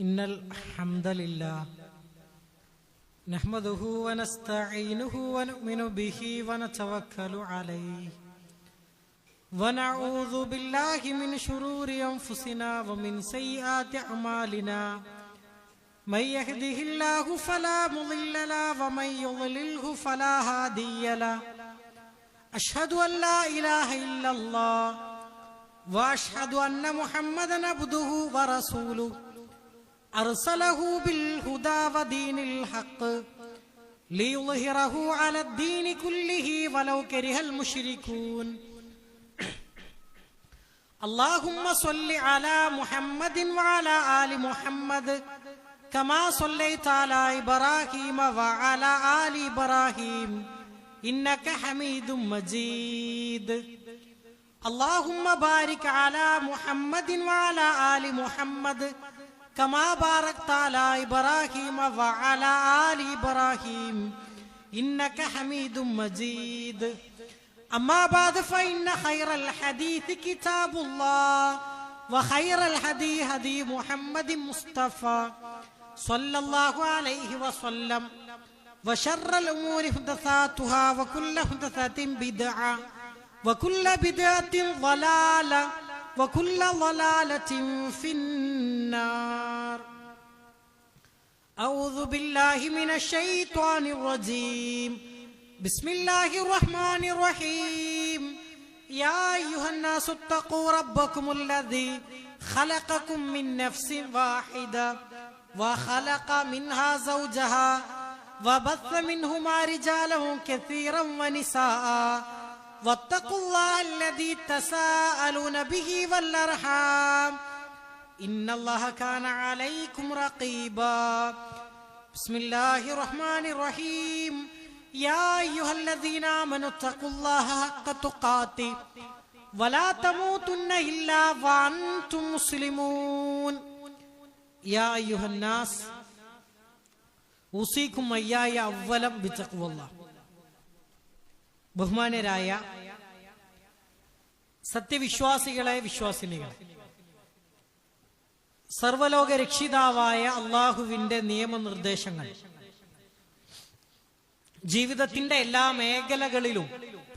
ഇന്നൽ ഹംദലില്ലാഹ് നഹ്മദുഹു വനസ്തഈനുഹു വനുഅ്മിനു ബിഹി വനതവക്കലു അലൈഹി വനഊദു ബില്ലാഹി മിൻ ശുറൂരി അൻഫുസിനാ വമിൻ സയ്യിആതി അഅമാലിനാ മൻ യഹ്ദിഹില്ലാഹു ഫലാ മുളില്ല ലഹു വമൻ യുളിൽഹു ഫലാ ഹാദിയ ലഹു അഷ്ഹദു അൻ ലാ ഇലാഹ ഇല്ലല്ലാഹ് വഅഷ്ഹദു അന്ന മുഹമ്മദൻ അബ്ദുഹു വറസൂലുഹു أرسله بالهدى ودين الحق ليظهره على الدين كله ولو كره المشركون اللهم صل على محمد وعلى آل محمد كما صليت على إبراهيم وعلى آل إبراهيم إنك حميد مجيد اللهم بارك على محمد وعلى آل محمد كما باركت على إبراهيم وعلى آل إبراهيم إنك حميد مجيد أما بعد فإن خير الحديث كتاب الله وخير الهدي هدي محمد مصطفى صلى الله عليه وسلم وشر الأمور محدثاتها وكل محدثة بدعة وكل بدعة ضلالة وكل ضلالة في النار أعوذ بالله من الشيطان الرجيم بسم الله الرحمن الرحيم يا أيها الناس اتقوا ربكم الذي خلقكم من نفس واحدة وخلق منها زوجها وبث منهما رجالا كثيرا ونساء واتقوا الله الذي تساءلون به والأرحام إن الله كان عليكم رقيبا بسم الله الرحمن الرحيم يا أيها الذين آمنوا اتقوا الله حق تقاته ولا تموتن إلا وأنتم مسلمون يا أيها الناس أوصيكم وإياي أولا بتقوى الله. ബഹുമാനരായ സത്യവിശ്വാസികളെ, വിശ്വാസിനികളെ, സർവലോക രക്ഷിതാവായ അള്ളാഹുവിന്റെ നിയമനിർദ്ദേശങ്ങൾ ജീവിതത്തിന്റെ എല്ലാ മേഖലകളിലും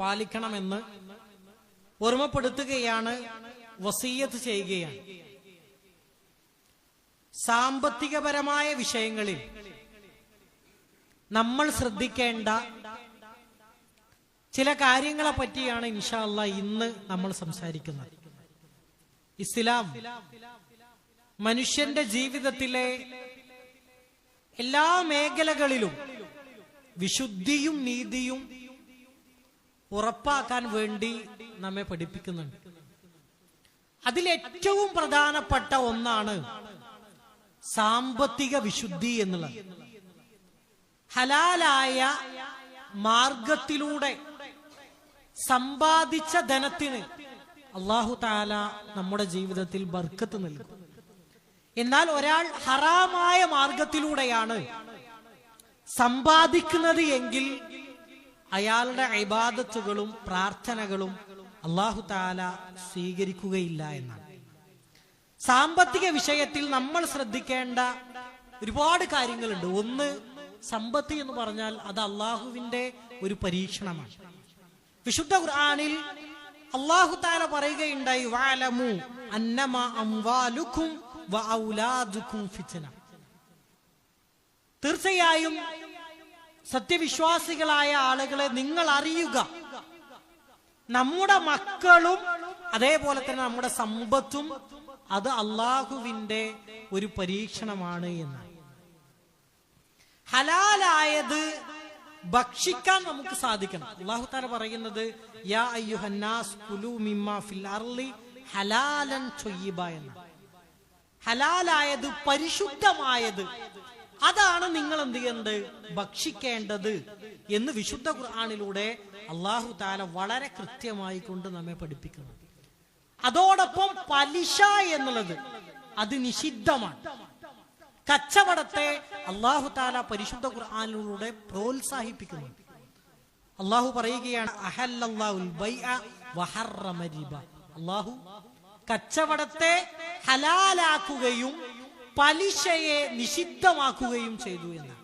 പാലിക്കണമെന്ന് ഓർമ്മപ്പെടുത്തുകയാണ്, വസിയ്യത്ത് ചെയ്യുകയാണ്. സാമ്പത്തികപരമായ വിഷയങ്ങളിൽ നമ്മൾ ശ്രദ്ധിക്കേണ്ട ചില കാര്യങ്ങളെ പറ്റിയാണ് ഇൻഷാ അല്ലാഹ് ഇന്ന് നമ്മൾ സംസാരിക്കുന്നത്. ഇസ്ലാം മനുഷ്യന്റെ ജീവിതത്തിലെ എല്ലാ മേഖലകളിലും വിശുദ്ധിയും നീതിയും ഉറപ്പാക്കാൻ വേണ്ടി നമ്മെ പഠിപ്പിക്കുന്നുണ്ട്. അതിലേറ്റവും പ്രധാനപ്പെട്ട ഒന്നാണ് സാമ്പത്തിക വിശുദ്ധി എന്നുള്ളത്. ഹലാലായ മാർഗത്തിലൂടെ സമ്പാദിച്ച ധനത്തിന് അല്ലാഹു തആല നമ്മുടെ ജീവിതത്തിൽ ബർക്കത്ത് നൽകും. എന്നാൽ ഒരാൾ ഹറാമായ മാർഗത്തിലൂടെയാണ് സമ്പാദിക്കുന്നത് എങ്കിൽ അയാളുടെ ഇബാദത്തുകളും പ്രാർത്ഥനകളും അല്ലാഹു തആല സ്വീകരിക്കുകയില്ല എന്നാണ്. സാമ്പത്തിക വിഷയത്തിൽ നമ്മൾ ശ്രദ്ധിക്കേണ്ട ഒരുപാട് കാര്യങ്ങളുണ്ട്. ഒന്ന്, സമ്പത്ത് എന്ന് പറഞ്ഞാൽ അത് അള്ളാഹുവിന്റെ ഒരു പരീക്ഷണമാണ്. വിശുദ്ധ ഖുർആനിൽ അല്ലാഹു തആല പറയുകയുണ്ടായി, വഅലമു അന്നമാ അംവാലുക്കും വഔലാദുക്കും ഫിത്ന. തീർച്ചയായും സത്യവിശ്വാസികളായ ആളുകളെ നിങ്ങൾ അറിയുക, നമ്മുടെ മക്കളും അതേപോലെ തന്നെ നമ്മുടെ സമ്പത്തും അത് അള്ളാഹുവിന്റെ ഒരു പരീക്ഷണമാണ് എന്ന്. ഹലാലായത് ഭക്ഷിക്കാൻ നമുക്ക് സാധിക്കണം. അല്ലാഹു തആല പറയുന്നത് യാ അയ്യുഹന്നാസ് കുലൂ മിമ്മാ ഫിൽ അർളി ഹലാലൻ ത്വയ്യിബ എന്ന്. ഹലാലായത്, പരിശുദ്ധമായത്, അതാണ് നിങ്ങൾ എന്ത് ചെയ്യേണ്ടത്, ഭക്ഷിക്കേണ്ടത് എന്ന് വിശുദ്ധ ഖുർആനിലൂടെ അല്ലാഹു തആല വളരെ കൃത്യമായി കൊണ്ട് നമ്മെ പഠിപ്പിക്കുന്നു. അതോടൊപ്പം പലിശ എന്നുള്ളത് അത് നിഷിദ്ധമാണ്. കച്ചവടത്തെ അല്ലാഹു തആല പരിശുദ്ധ ഖുർആനിലൂടെ പ്രോത്സാഹിപ്പിക്കുന്നു. അല്ലാഹു പറയുകയാണ്, അഹല്ലല്ലാഹുൽ ബൈഅ വഹറമ റിബ. അല്ലാഹു കച്ചവടത്തെ ഹലാലാക്കുകയും പലിശയെ നിഷിദ്ധമാക്കുകയും ചെയ്തു എന്ന്.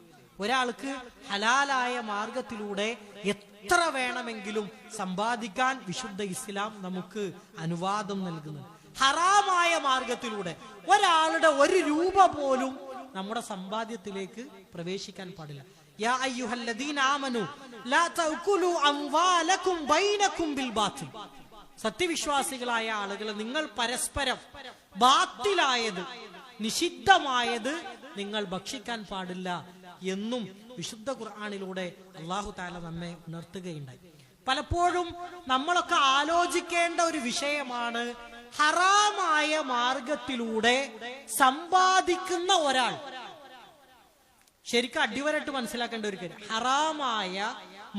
ഒരാൾക്ക് ഹലാലായ മാർഗത്തിലൂടെ എത്ര വേണമെങ്കിലും സമ്പാദിക്കാൻ വിശുദ്ധ ഇസ്ലാം നമുക്ക് അനുവാദം നൽകുന്നു. ഹറാമായ മാർഗത്തിലൂടെ ഒരാളുടെ 1 രൂപ പോലും നമ്മുടെ സമ്പാദ്യത്തിലേക്ക് പ്രവേശിക്കാൻ പാടില്ല. യാ അയ്യുഹല്ലദീന ആമനു ലാ തഅകുലു അംവാലകും ബൈനകും ബിൽ ബാത്തിൽ. സത്യവിശ്വാസികളായ ആളുകൾ, നിങ്ങൾ പരസ്പരം ബാത്തിലായത്, നിഷിദ്ധമായത് നിങ്ങൾ ഭക്ഷിക്കാൻ പാടില്ല എന്നും വിശുദ്ധ ഖുർആനിലൂടെ അല്ലാഹു തആല നമ്മെ ഉണർത്തുകയുണ്ടായി. പലപ്പോഴും നമ്മളൊക്കെ ആലോചിക്കേണ്ട ഒരു വിഷയമാണ്, ഹറാമായ മാർഗത്തിലൂടെ സമ്പാദിക്കുന്ന ഒരാൾ, ശരിക്കും അടിവരട്ട് മനസ്സിലാക്കേണ്ട ഒരു കാര്യം, ഹറാമായ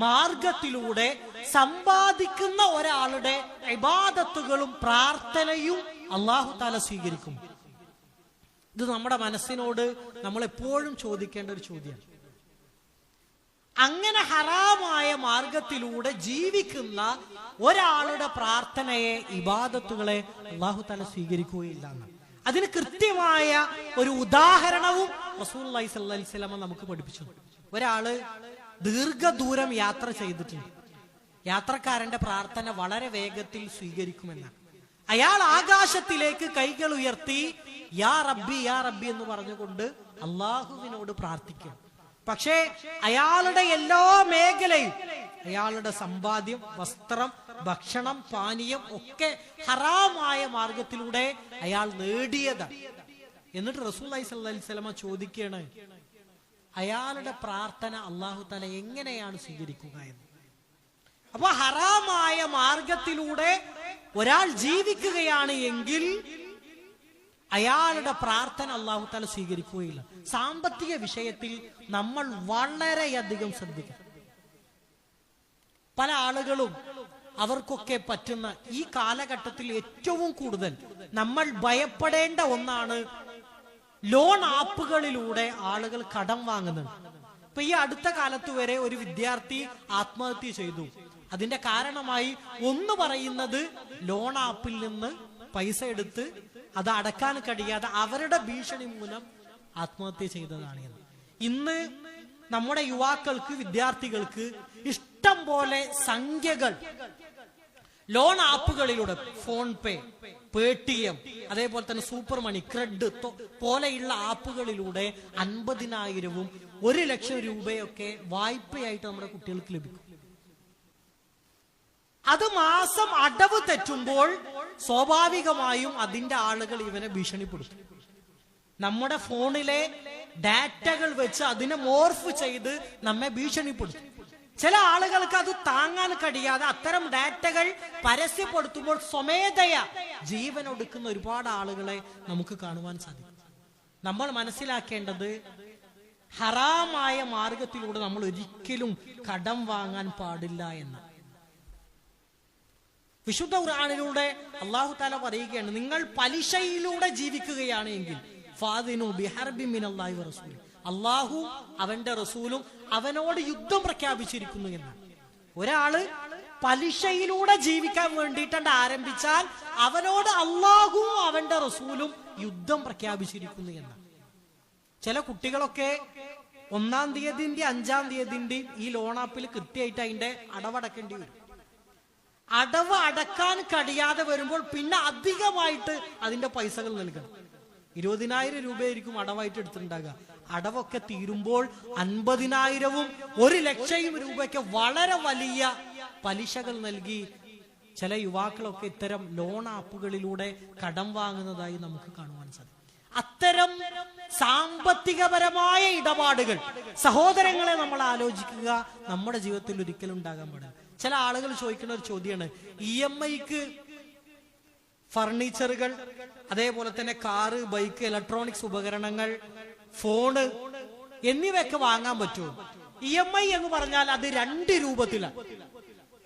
മാർഗത്തിലൂടെ സമ്പാദിക്കുന്ന ഒരാളുടെ ഇബാദത്തുകളും പ്രാർത്ഥനയും അല്ലാഹു തആല സ്വീകരിക്കും. ഇത് നമ്മുടെ മനസ്സിനോട് നമ്മൾ എപ്പോഴും ചോദിക്കേണ്ട ഒരു ചോദ്യമാണ്. അങ്ങനെ ഹറാമായ മാർഗത്തിലൂടെ ജീവിക്കുന്ന ഒരാളുടെ പ്രാർത്ഥനയെ, ഇബാദത്തുകളെ അല്ലാഹു തആല സ്വീകരിക്കുകയില്ല എന്ന്. അതിന് കൃത്യമായ ഒരു ഉദാഹരണവും റസൂലുള്ളാഹി സ്വല്ലല്ലാഹി അലൈഹി വസല്ലം നമുക്ക് പഠിപ്പിച്ചു. ഒരാള് ദീർഘദൂരം യാത്ര ചെയ്തിട്ടുണ്ട്. യാത്രക്കാരന്റെ പ്രാർത്ഥന വളരെ വേഗത്തിൽ സ്വീകരിക്കുമെന്നാണ്. അയാൾ ആകാശത്തിലേക്ക് കൈകൾ ഉയർത്തി യാ റബ്ബി യാ റബ്ബി എന്ന് പറഞ്ഞുകൊണ്ട് അള്ളാഹുവിനോട് പ്രാർത്ഥിക്കും. പക്ഷേ അയാളുടെ എല്ലാ മേഖലയും, അയാളുടെ സമ്പാദ്യം, വസ്ത്രം, ഭക്ഷണം, പാനീയം ഒക്കെ ഹറാമായ മാർഗത്തിലൂടെ അയാൾ നേടിയതാണ്. എന്നിട്ട് റസൂലുള്ളാഹി സ്വല്ലല്ലാഹി അലൈഹി വസല്ലം ചോദിക്കുകയാണ്, അയാളുടെ പ്രാർത്ഥന അല്ലാഹു തആല എങ്ങനെയാണ് സ്വീകരിക്കുക എന്ന്. അപ്പൊ ഹറാമായ മാർഗത്തിലൂടെ ഒരാൾ ജീവിക്കുകയാണ് എങ്കിൽ അയാളുടെ പ്രാർത്ഥന അല്ലാഹു തആല സ്വീകരിക്കുകയില്ല. സാമ്പത്തിക വിഷയത്തിൽ നമ്മൾ വളരെയധികം ശ്രദ്ധിക്കണം. പല ആളുകളും അവർക്കൊക്കെ പറ്റുന്ന ഈ കാലഘട്ടത്തിൽ ഏറ്റവും കൂടുതൽ നമ്മൾ ഭയപ്പെടേണ്ട ഒന്നാണ്, ലോൺ ആപ്പുകളിലൂടെ ആളുകൾ കടം വാങ്ങുന്നുണ്ട്. ഇപ്പൊ ഈ അടുത്ത കാലത്ത് വരെ ഒരു വിദ്യാർത്ഥി ആത്മഹത്യ ചെയ്തു. അതിന്റെ കാരണമായി ഒന്ന് പറയുന്നത്, ലോൺ ആപ്പിൽ നിന്ന് പൈസ എടുത്ത് അത് അടക്കാൻ കഴിയാതെ അവരുടെ ഭീഷണി മൂലം ആത്മഹത്യ ചെയ്തതാണ് എന്ന്. ഇന്ന് നമ്മുടെ യുവാക്കൾക്ക്, വിദ്യാർത്ഥികൾക്ക് ഇഷ്ടം പോലെ സംഖ്യകൾ ലോൺ ആപ്പുകളിലൂടെ, ഫോൺ പേ, പേടിഎം, അതേപോലെ തന്നെ സൂപ്പർ മണി, ക്രെഡ് പോലെയുള്ള ആപ്പുകളിലൂടെ 50,000-ഉം 1,00,000 രൂപയൊക്കെ വായ്പയായിട്ട് നമ്മുടെ കുട്ടികൾക്ക് ലഭിക്കും. അത് മാസം അടവ് തെറ്റുമ്പോൾ സ്വാഭാവികമായും അതിന്റെ ആളുകൾ ഇവനെ ഭീഷണിപ്പെടുത്തും. നമ്മുടെ ഫോണിലെ ഡാറ്റകൾ വെച്ച് അതിനെ മോർഫ് ചെയ്ത് നമ്മെ ഭീഷണിപ്പെടുത്തും. ചില ആളുകൾക്ക് അത് താങ്ങാൻ കഴിയാതെ അത്തരം ഡാറ്റകൾ പരസ്യപ്പെടുത്തുമ്പോൾ സ്വമേധയാ ജീവൻ ഒടുക്കുന്ന ഒരുപാട് ആളുകളെ നമുക്ക് കാണുവാൻ സാധിക്കും. നമ്മൾ മനസ്സിലാക്കേണ്ടത്, ഹറാമായ മാർഗത്തിലൂടെ നമ്മൾ ഒരിക്കലും കടം വാങ്ങാൻ പാടില്ല എന്ന്. വിശുദ്ധ ഖുർആനിലൂടെ അല്ലാഹു തആല പറയുകയാണ്, നിങ്ങൾ പലിശയിലൂടെ ജീവിക്കുകയാണ് എങ്കിൽ ഫാദിനു ബിഹർബിൻ മിനല്ലാഹി വറസൂലി, അല്ലാഹു അവന്റെ റസൂലും അവനോട് യുദ്ധം പ്രഖ്യാപിച്ചിരിക്കുന്നു എന്നാണ്. ഒരാള് പലിശയിലൂടെ ജീവിക്കാൻ വേണ്ടിയിട്ടാണ് ആരംഭിച്ചാൽ അവനോട് അല്ലാഹുവും അവന്റെ റസൂലും യുദ്ധം പ്രഖ്യാപിച്ചിരിക്കുന്നു എന്നാണ്. ചില കുട്ടികളൊക്കെ 1-ാം തീയതിന്റെ 5-ാം തീയതിന്റെ ഈ ലോൺ ആപ്പിൽ കൃത്യമായിട്ട് അതിന്റെ അടവടക്കേണ്ടി വരും. അടവ് അടക്കാൻ കഴിയാതെ വരുമ്പോൾ പിന്നെ അധികമായിട്ട് അതിന്റെ പൈസകൾ നൽകണം. 20,000 രൂപയായിരിക്കും അടവായിട്ട് എടുത്തിട്ടുണ്ടാകുക. അടവൊക്കെ തീരുമ്പോൾ 50,000-ഉം 1,00,000 രൂപയ്ക്ക് വളരെ വലിയ പലിശകൾ നൽകി ചില യുവാക്കളൊക്കെ ഇത്തരം ലോൺ ആപ്പുകളിലൂടെ കടം വാങ്ങുന്നതായി നമുക്ക് കാണുവാൻ സാധിക്കും. അത്തരം സാമ്പത്തികപരമായ ഇടപാടുകൾ, സഹോദരങ്ങളെ, നമ്മൾ ആലോചിക്കുക, നമ്മുടെ ജീവിതത്തിൽ ഒരിക്കലും ഉണ്ടാകാൻ പാടില്ല. ചില ആളുകൾ ചോദിക്കുന്ന ഒരു ചോദ്യമാണ്, EMI-ക്ക് ഫർണിച്ചറുകൾ, അതേപോലെ തന്നെ കാറ്, ബൈക്ക്, ഇലക്ട്രോണിക്സ് ഉപകരണങ്ങൾ, ഫോണ് എന്നിവയൊക്കെ വാങ്ങാൻ പറ്റുമോ? EMI എന്ന് പറഞ്ഞാൽ അത് 2 രൂപത്തിലാണ്.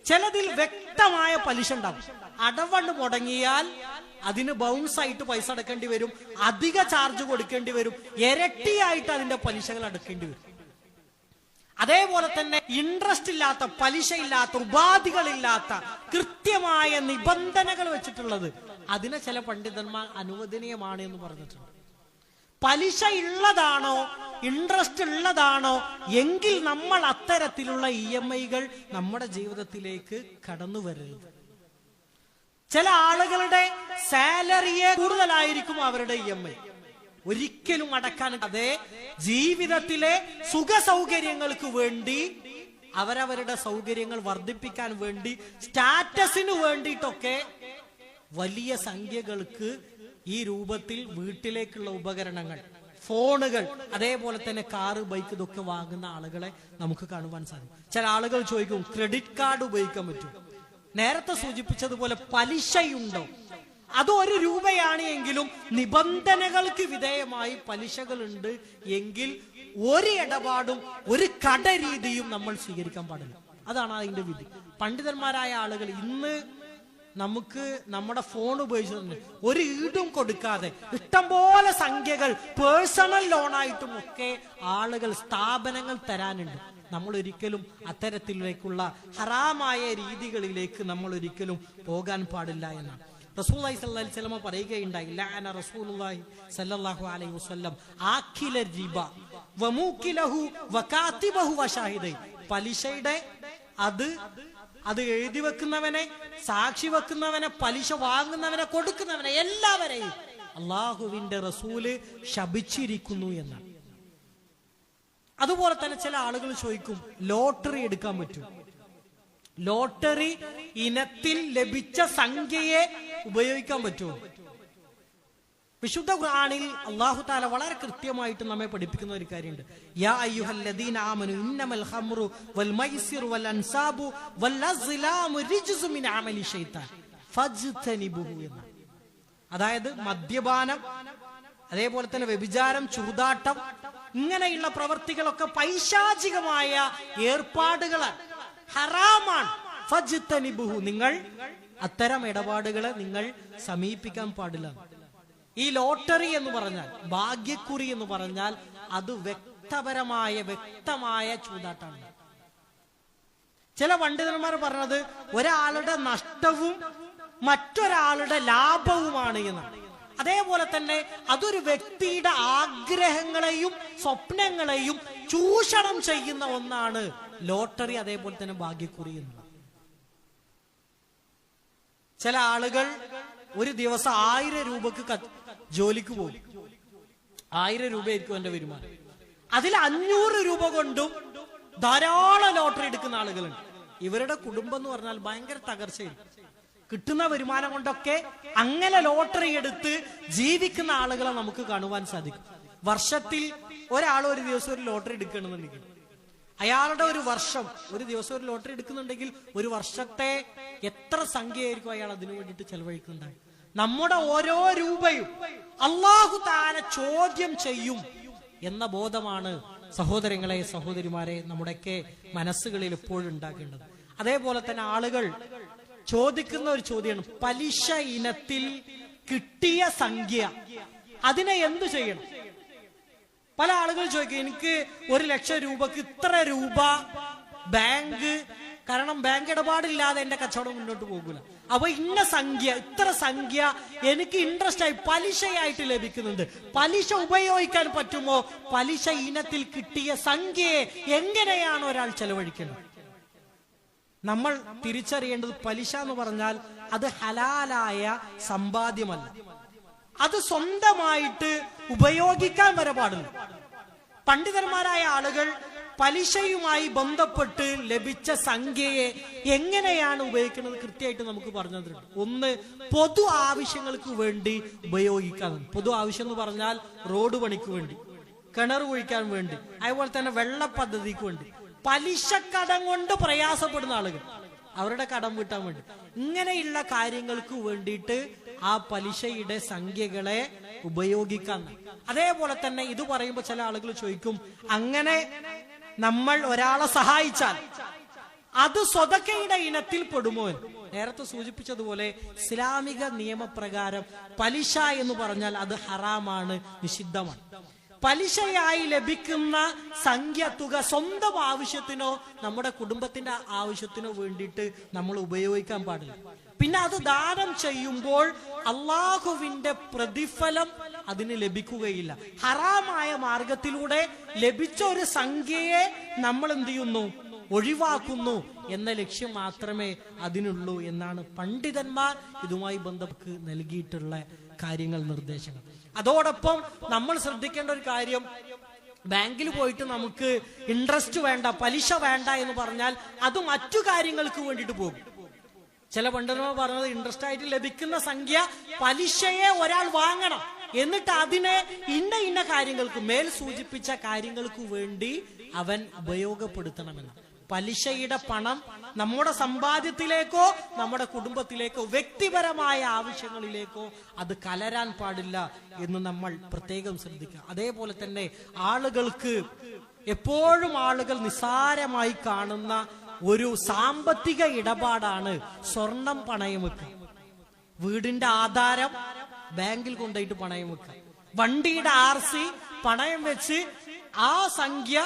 ചിലതിൽ വ്യക്തമായ പലിശ ഉണ്ടാവും. അടവണ്ട് മുടങ്ങിയാൽ അതിന് ബൗൺസ് ആയിട്ട് പൈസ അടക്കേണ്ടി വരും, അധിക ചാർജ് കൊടുക്കേണ്ടി വരും, ഇരട്ടിയായിട്ട് അതിന്റെ പലിശകൾ അടക്കേണ്ടി വരും. അതേപോലെ തന്നെ ഇൻട്രസ്റ്റ് ഇല്ലാത്ത, പലിശയില്ലാത്ത, ഉപാധികളില്ലാത്ത കൃത്യമായ നിബന്ധനകൾ വെച്ചിട്ടുള്ളത്, അതിനെ ചില പണ്ഡിതന്മാർ അനുവദനീയമാണ് എന്ന് പറഞ്ഞിട്ടുണ്ട്. പലിശ ഉള്ളതാണോ, ഇൻട്രസ്റ്റ് ഉള്ളതാണോ എങ്കിൽ നമ്മൾ അത്തരത്തിലുള്ള EMI-കൾ നമ്മുടെ ജീവിതത്തിലേക്ക് കടന്നു വരരുത്. ചില ആളുകളുടെ സാലറിയെ കൂടുതലായിരിക്കും അവരുടെ EMI. ഒരിക്കലും അടക്കാൻ അതേ ജീവിതത്തിലെ സുഖ സൗകര്യങ്ങൾക്ക് വേണ്ടി, അവരവരുടെ സൗകര്യങ്ങൾ വർദ്ധിപ്പിക്കാൻ വേണ്ടി, സ്റ്റാറ്റസിന് വേണ്ടിയിട്ടൊക്കെ വലിയ സംഖ്യകൾക്ക് ഈ രൂപത്തിൽ വീട്ടിലേക്കുള്ള ഉപകരണങ്ങൾ, ഫോണുകൾ, അതേപോലെ തന്നെ കാറ്, ബൈക്ക് ഇതൊക്കെ വാങ്ങുന്ന ആളുകളെ നമുക്ക് കാണുവാൻ സാധിക്കും. ചില ആളുകൾ ചോദിക്കും, ക്രെഡിറ്റ് കാർഡ് ഉപയോഗിക്കാൻ പറ്റും? നേരത്തെ സൂചിപ്പിച്ചതുപോലെ പലിശയുണ്ടോ? അത് 1 രൂപയാണ് എങ്കിലും നിബന്ധനകൾക്ക് വിധേയമായി പലിശകളുണ്ട് എങ്കിൽ ഒരു ഇടപാടും ഒരു കടരീതിയും നമ്മൾ സ്വീകരിക്കാൻ പാടില്ല. അതാണ് അതിന്റെ വിധി. പണ്ഡിതന്മാരായ ആളുകൾ ഇന്ന് നമുക്ക് നമ്മുടെ ഫോൺ ഉപയോഗിച്ചിട്ടുണ്ട്, ഒരു ഈടും കൊടുക്കാതെ ഇഷ്ടംപോലെ സംഖ്യകൾ പേഴ്സണൽ ലോണായിട്ടും ഒക്കെ ആളുകൾ, സ്ഥാപനങ്ങൾ തരാനുണ്ട്. നമ്മൾ ഒരിക്കലും അത്തരത്തിലേക്കുള്ള ഹറാമായ രീതികളിലേക്ക് നമ്മൾ ഒരിക്കലും പോകാൻ പാടില്ല എന്നാണ് റസൂലുള്ളാഹി സ്വല്ലല്ലാഹു അലൈഹി വസല്ലം പറയുകയുണ്ടായി. ലഅന റസൂലുള്ളാഹി സ്വല്ലല്ലാഹു അലൈഹി വസല്ലം ആഖില റിബ വമൂക്കിലഹു വകാതിബഹു വശാഹിദൈ. പലിശയുടെ അത് എഴുതി വെക്കുന്നവനെ, സാക്ഷി വെക്കുന്നവനെ, പലിശ വാങ്ങുന്നവനെ, കൊടുക്കുന്നവനെ, എല്ലാവരെയും അള്ളാഹുവിന്റെ റസൂല് ശപിച്ചിരിക്കുന്നു എന്നാണ്. അതുപോലെ തന്നെ ചില ആളുകൾ ചോദിക്കും, ലോട്ടറി എടുക്കാൻ പറ്റും? ലോട്ടറി ഇനത്തിൽ ലഭിച്ച സംഖ്യയെ ഉപയോഗിക്കാൻ പറ്റുമോ? വിശുദ്ധ ഖുർആനിൽ അല്ലാഹു തആല വളരെ കൃത്യമായിട്ട് നമ്മെ പഠിപ്പിക്കുന്ന ഒരു കാര്യമുണ്ട്. യാ അയ്യുഹല്ലദീന ആമനു ഇന്നമൽ ഖംറു വൽ മൈസിറു വൽ അൻസാബു വൽ അസ്ലാമു റിജ്സു മിൻ അമലി ശൈത്താൻ ഫജ്തനിബുഹു എന്ന്. അതായത് മദ്യപാനം, അതേപോലെ തന്നെ വ്യഭിചാരം, ചൂതാട്ടം, ഇങ്ങനെയുള്ള പ്രവർത്തികളൊക്കെ പൈശാചികമായ ഏർപ്പാടുകളാണ്, ഹറാമാണ്. ഫജ്തനിബുഹു, നിങ്ങൾ അത്തരം ഇടപാടുകളെ നിങ്ങൾ സമീപിക്കാൻ പാടില്ല. ഈ ലോട്ടറി എന്ന് പറഞ്ഞാൽ, ഭാഗ്യക്കുറി എന്ന് പറഞ്ഞാൽ അത് വ്യക്തമായ ചൂതാട്ടാണ്. ചില പണ്ഡിതന്മാർ പറഞ്ഞത് ഒരാളുടെ നഷ്ടവും മറ്റൊരാളുടെ ലാഭവുമാണ് എന്നാണ്. അതേപോലെ തന്നെ അതൊരു വ്യക്തിയുടെ ആഗ്രഹങ്ങളെയും സ്വപ്നങ്ങളെയും ചൂഷണം ചെയ്യുന്ന ഒന്നാണ് ലോട്ടറി, അതേപോലെ തന്നെ ഭാഗ്യക്കുറി എന്നുള്ളത്. ചില ആളുകൾ ഒരു ദിവസം 1000 രൂപക്ക് ജോലിക്ക് പോകും. 1000 രൂപയായിരിക്കും എന്റെ വരുമാനം. അതിൽ 500 രൂപ കൊണ്ടും ധാരാളം ലോട്ടറി എടുക്കുന്ന ആളുകളുണ്ട്. ഇവരുടെ കുടുംബം എന്ന് പറഞ്ഞാൽ ഭയങ്കര തകർച്ചയായിരിക്കും. കിട്ടുന്ന വരുമാനം കൊണ്ടൊക്കെ അങ്ങനെ ലോട്ടറി എടുത്ത് ജീവിക്കുന്ന ആളുകളെ നമുക്ക് കാണുവാൻ സാധിക്കും. വർഷത്തിൽ ഒരാൾ ഒരു ദിവസം ഒരു ലോട്ടറി എടുക്കണമെന്നുണ്ടെങ്കിൽ അയാളുടെ ഒരു വർഷം, ഒരു ദിവസം ഒരു ലോട്ടറി എടുക്കുന്നുണ്ടെങ്കിൽ ഒരു വർഷത്തെ എത്ര സംഖ്യയായിരിക്കും അയാൾ അതിനു വേണ്ടിയിട്ട് ചെലവഴിക്കുന്നുണ്ടായി. നമ്മുടെ ഓരോ രൂപയും അല്ലാഹു തആല ചോദ്യം ചെയ്യും എന്ന ബോധമാണ് സഹോദരങ്ങളെ, സഹോദരിമാരെ, നമ്മുടെയൊക്കെ മനസ്സുകളിൽ എപ്പോഴും ഉണ്ടാക്കേണ്ടത്. അതേപോലെ തന്നെ ആളുകൾ ചോദിക്കുന്ന ഒരു ചോദ്യമാണ്, പലിശ ഇനത്തിൽ കിട്ടിയ സംഖ്യ അതിനെ എന്തു ചെയ്യണം? പല ആളുകൾ ചോദിക്കും, എനിക്ക് 1,00,000 രൂപക്ക് ഇത്ര രൂപ ബാങ്ക്, കാരണം ബാങ്ക് ഇടപാടില്ലാതെ എന്റെ കച്ചവടം മുന്നോട്ട് പോകൂല, അപ്പൊ ഇന്ന സംഖ്യ, ഇത്ര സംഖ്യ എനിക്ക് ഇൻട്രസ്റ്റ് ആയി പലിശയായിട്ട് ലഭിക്കുന്നുണ്ട്, പലിശ ഉപയോഗിക്കാൻ പറ്റുമോ? പലിശ ഇനത്തിൽ കിട്ടിയ സംഖ്യയെ എങ്ങനെയാണ് ഒരാൾ ചെലവഴിക്കുന്നത്? നമ്മൾ തിരിച്ചറിയേണ്ടത്, പലിശ എന്ന് പറഞ്ഞാൽ അത് ഹലാലായ സമ്പാദ്യമല്ല, അത് സ്വന്തമായിട്ട് ഉപയോഗിക്കാൻ വരെ പാടില്ല. പണ്ഡിതന്മാരായ ആളുകൾ പലിശയുമായി ബന്ധപ്പെട്ട് ലഭിച്ച സംഖ്യയെ എങ്ങനെയാണ് ഉപയോഗിക്കുന്നത് കൃത്യമായിട്ട് നമുക്ക് പറഞ്ഞു തന്നിട്ടുണ്ട്. ഒന്ന്, പൊതു ആവശ്യങ്ങൾക്ക് വേണ്ടി ഉപയോഗിക്കാൻ. പൊതു ആവശ്യം എന്ന് പറഞ്ഞാൽ റോഡ് പണിക്ക് വേണ്ടി, കിണർ കുഴിക്കാൻ വേണ്ടി, അതുപോലെ തന്നെ വെള്ള പദ്ധതിക്ക് വേണ്ടി. പലിശക്കടം കൊണ്ട് പ്രയാസപ്പെടുന്ന ആളുകൾ അവരുടെ കടം വീട്ടാൻ വേണ്ടി, ഇങ്ങനെയുള്ള കാര്യങ്ങൾക്ക് വേണ്ടിയിട്ട് ആ പലിശയുടെ സംഖ്യകളെ ഉപയോഗിക്കാൻ. അതേപോലെ തന്നെ ഇത് പറയുമ്പോൾ ചില ആളുകൾ ചോദിക്കും, അങ്ങനെ നമ്മൾ ഒരാളെ സഹായിച്ചാൽ അത് സ്വതക്കയുടെ ഇനത്തിൽ പെടുമോ? നേരത്തെ സൂചിപ്പിച്ചതുപോലെ ഇസ്ലാമിക നിയമപ്രകാരം പലിശ എന്ന് പറഞ്ഞാൽ അത് ഹറാമാണ്, നിഷിദ്ധമാണ്. പലിശയായി ലഭിക്കുന്ന സംഖ്യ തുക സ്വന്തം ആവശ്യത്തിനോ നമ്മുടെ കുടുംബത്തിന്റെ ആവശ്യത്തിനോ വേണ്ടിയിട്ട് നമ്മൾ ഉപയോഗിക്കാൻ പാടില്ല. പിന്നെ അത് ദാനം ചെയ്യുമ്പോൾ അള്ളാഹുവിന്റെ പ്രതിഫലം അതിന് ലഭിക്കുകയില്ല. ഹറാമായ മാർഗത്തിലൂടെ ലഭിച്ച ഒരു സംഖ്യയെ നമ്മൾ എന്ത് ചെയ്യുന്നു? ഒഴിവാക്കുന്നു എന്ന ലക്ഷ്യം മാത്രമേ അതിനുള്ളൂ എന്നാണ് പണ്ഡിതന്മാർ ഇതുമായി ബന്ധപ്പെട്ട് നൽകിയിട്ടുള്ള കാര്യങ്ങൾ, നിർദ്ദേശങ്ങൾ. അതോടൊപ്പം നമ്മൾ ശ്രദ്ധിക്കേണ്ട ഒരു കാര്യം, ബാങ്കിൽ പോയിട്ട് നമുക്ക് ഇൻട്രസ്റ്റ് വേണ്ട, പലിശ വേണ്ട എന്ന് പറഞ്ഞാൽ അത് മറ്റു കാര്യങ്ങൾക്ക് വേണ്ടിയിട്ട് പോകും. ചില പണ്ഡിതന്മാർ പറഞ്ഞത് ഇൻട്രസ്റ്റ് ആയിട്ട് ലഭിക്കുന്ന സംഖ്യ പലിശയെ ഒരാൾ വാങ്ങണം, എന്നിട്ട് അതിനെ ഇന്ന ഇന്ന കാര്യങ്ങൾക്ക്, മേൽ സൂചിപ്പിച്ച കാര്യങ്ങൾക്ക് വേണ്ടി അവൻ ഉപയോഗപ്പെടുത്തണമെന്ന്. പലിശയുടെ പണം നമ്മുടെ സമ്പാദ്യത്തിലേക്കോ നമ്മുടെ കുടുംബത്തിലേക്കോ വ്യക്തിപരമായ ആവശ്യങ്ങളിലേക്കോ അത് കലരാൻ പാടില്ല എന്ന് നമ്മൾ പ്രത്യേകം ശ്രദ്ധിക്കുക. അതേപോലെ തന്നെ എപ്പോഴും ആളുകൾ നിസ്സാരമായി കാണുന്ന ഒരു സാമ്പത്തിക ഇടപാടാണ് സ്വർണം പണയം വെക്കുക. വീടിന്റെ ആധാരം ബാങ്കിൽ കൊണ്ടുപോയിട്ട് പണയം വെക്കുക, വണ്ടിയുടെ RC പണയം വെച്ച് ആ സംഖ്യ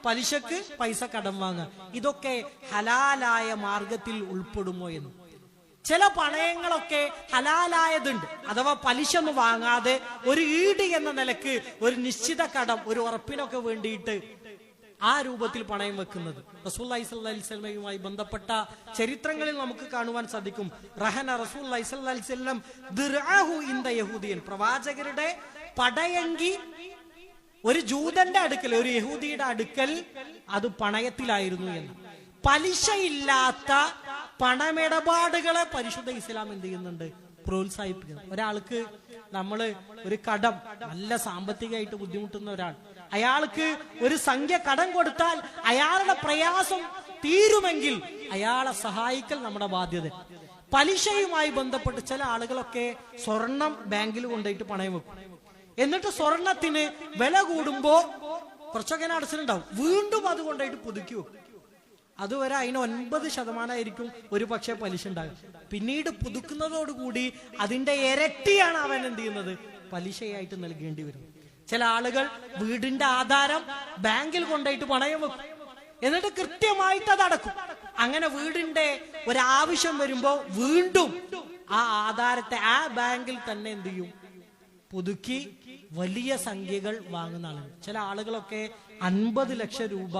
പലിശക്ക് പൈസ കടം വാങ്ങുക. ഇതൊക്കെ ഹലാലായ മാർഗത്തിൽ ഉൾപ്പെടുമോ എന്ന്. ചില പണയങ്ങളൊക്കെ ഹലാലായതുണ്ട്, അഥവാ പലിശ ഒന്നും വാങ്ങാതെ ഒരു ഈട് എന്ന നിലക്ക് ഒരു നിശ്ചിത കടം, ഒരു ഉറപ്പിനൊക്കെ വേണ്ടിയിട്ട് ആ രൂപത്തിൽ പണയം വെക്കുന്നത്. റസൂലുള്ളാഹി സ്വല്ലല്ലാഹി അലൈഹി വസല്ലമയുമായി ബന്ധപ്പെട്ട ചരിത്രങ്ങളിൽ നമുക്ക് കാണുവാൻ സാധിക്കും. റഹന റസൂലുള്ളാഹി സ്വല്ലല്ലാഹി അലൈഹി വസല്ലം ദിർഅഹു ഇൻദ യഹൂദിയൻ, പ്രവാചകരുടെ പടയങ്കി ഒരു ജൂതന്റെ അടുക്കൽ, ഒരു യഹൂദിയുടെ അടുക്കൽ അത് പണയത്തിലായിരുന്നു എന്ന്. പലിശയില്ലാത്ത പണമിടപാടുകളെ പരിശുദ്ധ ഇസ്ലാം എന്ത് ചെയ്യുന്നുണ്ട്? പ്രോത്സാഹിപ്പിക്കുന്നു. ഒരാൾക്ക് നമ്മള് ഒരു കടം, നല്ല സാമ്പത്തികമായിട്ട് ബുദ്ധിമുട്ടുന്ന ഒരാൾ, അയാൾക്ക് ഒരു സംഖ്യ കടം കൊടുത്താൽ അയാളുടെ പ്രയാസം തീരുമെങ്കിൽ അയാളെ സഹായിക്കൽ നമ്മുടെ ബാധ്യത. പലിശയുമായി ബന്ധപ്പെട്ട് ചില ആളുകളൊക്കെ സ്വർണം ബാങ്കിൽ കൊണ്ടുപോയിട്ട് പണയം വെക്കും. എന്നിട്ട് സ്വർണത്തിന് വില കൂടുമ്പോ കുറച്ചൊക്കെ അടച്ചിട്ടുണ്ടാവും, വീണ്ടും അത് കൊണ്ടുപോയിട്ട് പുതുക്കി വെക്കും. അതുവരെ അതിന് 9% ഒരു പക്ഷേ പലിശ ഉണ്ടാകും. പിന്നീട് പുതുക്കുന്നതോടുകൂടി അതിന്റെ ഇരട്ടിയാണ് അവൻ എന്ത് ചെയ്യുന്നത്? പലിശയായിട്ട് നൽകേണ്ടി വരും. ചില ആളുകൾ വീടിന്റെ ആധാരം ബാങ്കിൽ കൊണ്ടുപോയിട്ട് പണയം വെക്കും, എന്നിട്ട് കൃത്യമായിട്ട് അത് അടക്കും. അങ്ങനെ വീടിന്റെ ഒരാവശ്യം വരുമ്പോ വീണ്ടും ആ ആധാരത്തെ ആ ബാങ്കിൽ തന്നെ എന്ത് ചെയ്യും? പുതുക്കി വലിയ സംഖ്യകൾ വാങ്ങുന്ന ആളുകൾ. ചില ആളുകളൊക്കെ 50 ലക്ഷം രൂപ